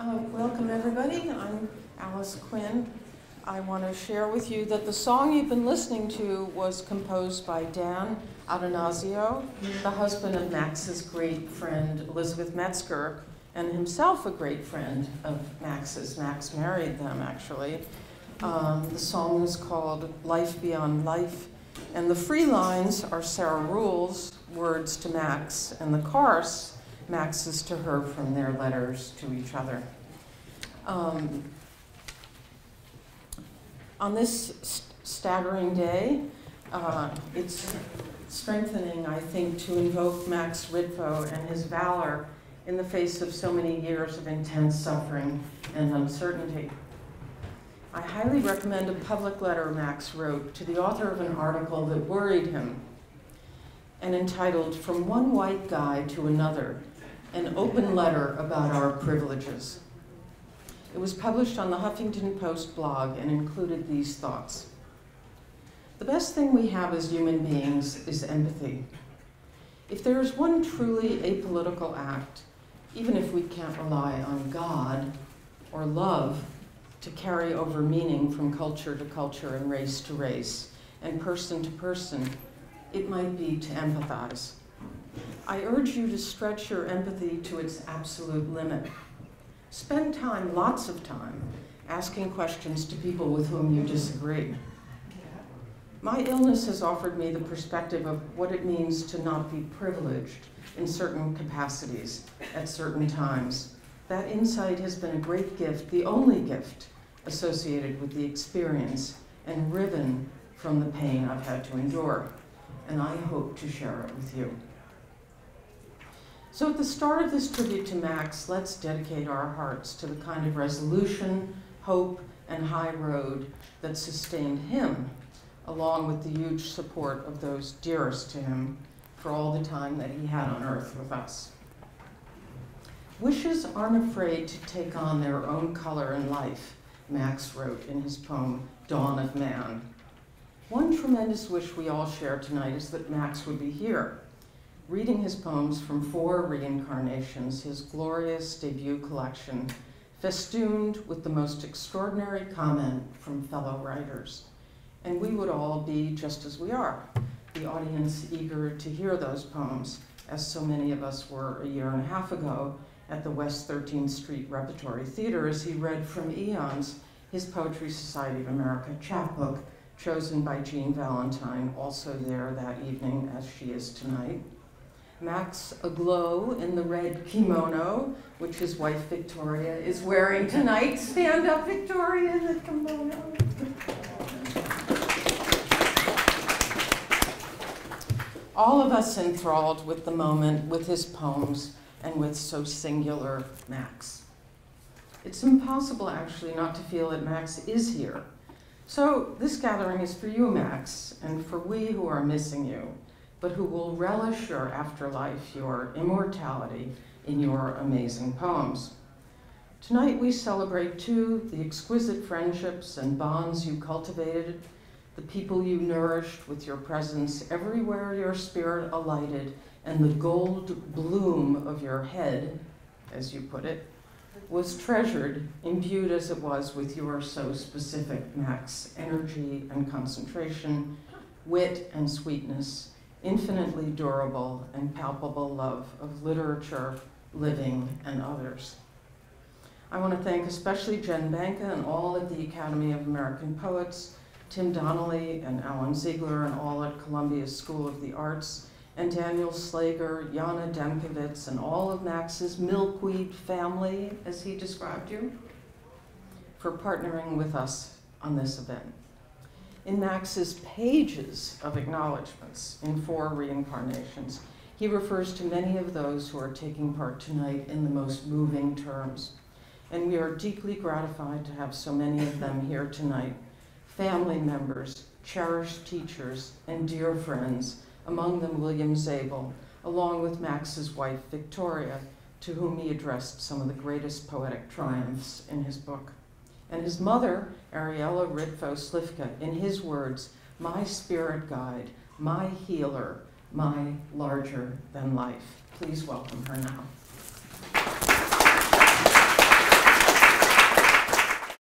Welcome everybody, I'm Alice Quinn. I want to share with you that the song you've been listening to was composed by Dan Adonazio, the husband of Max's great friend Elizabeth Metzger, and himself a great friend of Max's. Max married them, actually. The song is called Life Beyond Life, and the free lines are Sarah Rule's words to Max, and the chorus Max's to her from their letters to each other. On this staggering day, it's strengthening, I think, to invoke Max Ritvo and his valor in the face of so many years of intense suffering and uncertainty. I highly recommend a public letter Max wrote to the author of an article that worried him and entitled From One White Guy to Another, an open letter about our privileges. It was published on the Huffington Post blog and included these thoughts. The best thing we have as human beings is empathy. If there is one truly apolitical act, even if we can't rely on God or love to carry over meaning from culture to culture and race to race and person to person, it might be to empathize. I urge you to stretch your empathy to its absolute limit. Spend time, lots of time, asking questions to people with whom you disagree. My illness has offered me the perspective of what it means to not be privileged in certain capacities at certain times. That insight has been a great gift, the only gift associated with the experience and riven from the pain I've had to endure. And I hope to share it with you. So at the start of this tribute to Max, let's dedicate our hearts to the kind of resolution, hope, and high road that sustained him, along with the huge support of those dearest to him for all the time that he had on earth with us. Wishes aren't afraid to take on their own color in life, Max wrote in his poem, Dawn of Man. One tremendous wish we all share tonight is that Max would be here, reading his poems from 4 Reincarnations, his glorious debut collection, festooned with the most extraordinary comment from fellow writers. And we would all be just as we are, the audience eager to hear those poems, as so many of us were a year and a half ago at the West 13th Street Repertory Theater as he read from Eons, his Poetry Society of America chapbook, chosen by Jean Valentine, also there that evening as she is tonight. Max, aglow in the red kimono, which his wife Victoria is wearing tonight. Stand up, Victoria, in the kimono. All of us enthralled with the moment, with his poems, and with so singular Max. It's impossible, actually, not to feel that Max is here. So this gathering is for you, Max, and for we who are missing you, but who will relish your afterlife, your immortality in your amazing poems. Tonight we celebrate, too, the exquisite friendships and bonds you cultivated, the people you nourished with your presence everywhere your spirit alighted, and the gold bloom of your head, as you put it, was treasured, imbued as it was with your so specific, Max, energy and concentration, wit and sweetness, infinitely durable and palpable love of literature, living, and others. I want to thank especially Jen Banka and all at the Academy of American Poets, Tim Donnelly and Alan Ziegler and all at Columbia School of the Arts, and Daniel Slager, Jana Demkowitz, and all of Max's Milkweed family, as he described you, for partnering with us on this event. In Max's pages of acknowledgments in 4 Reincarnations, he refers to many of those who are taking part tonight in the most moving terms. And we are deeply gratified to have so many of them here tonight, family members, cherished teachers, and dear friends, among them William Zabel, along with Max's wife, Victoria, to whom he addressed some of the greatest poetic triumphs in his book. And his mother, Ariella Ritvo-Slifka, in his words, my spirit guide, my healer, my larger than life. Please welcome her now.